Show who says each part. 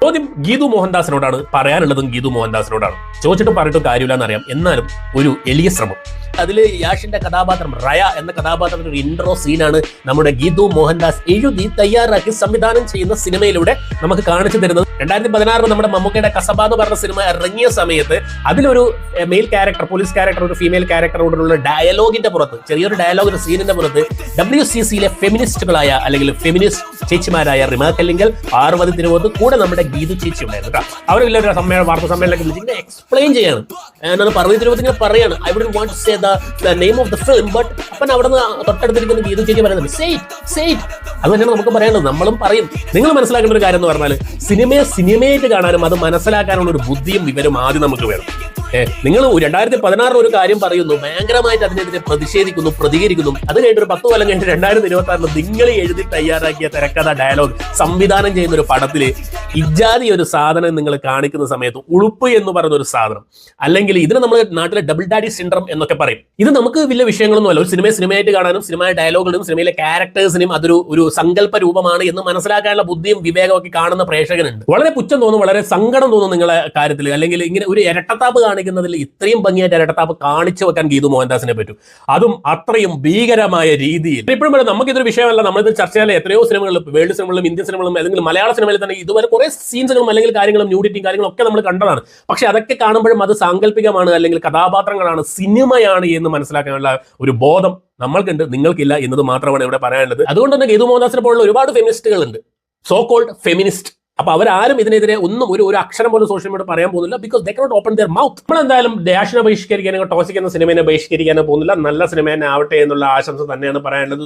Speaker 1: ചോദ്യം ഗീതു മോഹൻദാസിനോടാണ്, പറയാനുള്ളതും ഗീതു മോഹൻദാസിനോടാണ്. ചോദിച്ചിട്ടും പറഞ്ഞിട്ടും കാര്യമില്ല എന്നറിയാം, എന്നാലും ഒരു എളിയ ശ്രമം. അതിൽ യാഷിന്റെ കഥാപാത്രം റയ എന്ന കഥാപാത്രത്തിന്റെ ഒരു ഇൻട്രോ സീനാണ് നമ്മുടെ ഗീതു മോഹൻദാസ് എഴുതി തയ്യാറാക്കി സംവിധാനം ചെയ്യുന്ന സിനിമയിലൂടെ നമുക്ക് കാണിച്ചു തരുന്നത്. 2016 നമ്മുടെ മമ്മൂക്കയുടെ കസബ എന്ന് പറഞ്ഞ സിനിമ ഇറങ്ങിയ സമയത്ത് അതിലൊരു മെയിൽ ക്യാരക്ടർ, പോലീസ് ക്യാരക്ടർ, ഒരു ഫീമെയിൽ ക്യാരക്ടറോടുള്ള ഡയലോഗിന്റെ പുറത്ത്, ചെറിയൊരു ഡയലോഗ്, ഒരു സീനിന്റെ പുറത്ത് WCCയിലെ ഫെമിനിസ്റ്റുകളായ അല്ലെങ്കിൽ ഫെമിനിസ്റ്റ് ചേച്ചിമാരായ റിമ കല്ലിങ്കൽ, പാർവതി തിരുവോത്ത്, കൂടെ നമ്മുടെ ഗീതു ചേച്ചി ഉണ്ടായിരുന്നു കേട്ടോ. അവർ വലിയൊരു വാർത്താ സമ്മേളനത്തിൽ വിളിച്ചിങ്ങനെ എക്സ്പ്ലെയിൻ ചെയ്യാണ്. എന്നാണ് പാർവതി തിരുവോത്ത് ഇങ്ങനെ പറയാണ്, I wouldn't want to say the name of the film, but അപ്പം അവിടെ നിന്ന് തൊട്ടടുത്തിരിക്കുന്ന ഗീതു ചേച്ചി പറയുന്നത് say it. അത് തന്നെയാണ് നമുക്ക് പറയാനുള്ളത്. നമ്മളും പറയും. നിങ്ങൾ മനസ്സിലാക്കേണ്ട ഒരു കാര്യം എന്ന് പറഞ്ഞാൽ സിനിമയെ സിനിമയായിട്ട് കാണാനും അത് മനസ്സിലാക്കാനുള്ള ഒരു ബുദ്ധിയും വിവരം ആദ്യം നമുക്ക് വേണം. നിങ്ങൾ 2016 ഒരു കാര്യം പറയുന്നു, ഭയങ്കരമായിട്ട് അതിനെതിരെ പ്രതിഷേധിക്കുന്നു, പ്രതികരിക്കുന്നു. അത് കഴിഞ്ഞിട്ട് ഒരു 10 കൊല്ലം കഴിഞ്ഞിട്ട് 2026 നിങ്ങൾ എഴുതി തയ്യാറാക്കിയ തിരക്കഥ, ഡയലോഗ് സംവിധാനം ചെയ്യുന്ന ഒരു പടത്തില് ഇജാതി ഒരു സാധനം നിങ്ങൾ കാണിക്കുന്ന സമയത്ത്, ഉളുപ്പ് എന്ന് പറയുന്ന ഒരു സാധനം, അല്ലെങ്കിൽ ഇതിന് നമ്മൾ നാട്ടിലെ ഡബിൾ ഡാഡി സിൻഡ്രം എന്നൊക്കെ പറയും. ഇത് നമുക്ക് വലിയ വിഷയങ്ങളൊന്നും അല്ല. ഒരു സിനിമയായിട്ട് കാണാനും സിനിമ ഡയലോഗുകളും സിനിമയിലെ ക്യാരക്ടേഴ്സിനും അതൊരു സങ്കല്പ രൂപമാണ് എന്ന് മനസ്സിലാക്കാനുള്ള ബുദ്ധിയും വിവേകമൊക്കെ കാണുന്ന പ്രേക്ഷകനുണ്ട്. വളരെ പുച്ഛം തോന്നും, വളരെ സങ്കടം തോന്നും നിങ്ങളെ കാര്യത്തിൽ, അല്ലെങ്കിൽ ഇങ്ങനെ ഒരു ഇരട്ടത്താപ്പ് കാണിക്കുന്നതിൽ ഇത്രയും ഭംഗിയായിട്ട് ഇരട്ടത്താപ്പ് കാണിച്ചു വെക്കാൻ ഗീതു മോഹൻദാസിനെ പറ്റും, അതും അത്രയും ഭീകരമായ രീതിയിൽ. ഇപ്പോഴും പറയാം, നമുക്കിതൊരു വിഷയമല്ല. നമ്മളിത് ചർച്ച ചെയ്യാൻ എത്രയോ സിനിമകളിൽ, വേൾഡ് സിനിമകളിലും ഇന്ത്യൻ സിനിമകളിലും അല്ലെങ്കിൽ മലയാള സിനിമയിൽ തന്നെ ഇതുവരെ കുറെ സീൻസുകളും അല്ലെങ്കിൽ കാര്യങ്ങളും ന്യൂഡിറ്റിയും കാര്യങ്ങളും ഒക്കെ നമ്മൾ കണ്ടതാണ്. പക്ഷെ അതൊക്കെ കാണുമ്പോഴും അത് സാങ്കല്പികമാണ്, അല്ലെങ്കിൽ കഥാപാത്രങ്ങളാണ്, സിനിമയാണ് എന്ന് മനസ്സിലാക്കാനുള്ള ഒരു ബോധം നമ്മൾക്കുണ്ട്, നിങ്ങൾക്കില്ല എന്നത് മാത്രമാണ് ഇവിടെ പറയാനുള്ളത്. അതുകൊണ്ട് തന്നെ ഗീതു മോഹൻദാസിനെ പോലുള്ള ഒരുപാട് ഫെമിനിസ്റ്റുകളുണ്ട്, സോ കോൾഡ് ഫെമിനിസ്റ്റ്. അപ്പൊ അവരാരും ഇതിനെതിരെ ഒന്നും ഒരു അക്ഷരം പോലും സോഷ്യൽ മീഡിയ പറയാൻ പോകുന്നില്ല, because they cannot open their mouth. നമ്മൾ എന്തായാലും ഡാഷിനെ ബഹിഷ്കരിക്കാനോ ടോസിക് എന്ന സിനിമയെ ബഹിഷ്കരിക്കാനോ പോകുന്നില്ല. നല്ല സിനിമ തന്നെ ആവട്ടെ എന്നുള്ള ആശംസ തന്നെയാണ് പറയാനുള്ളത്.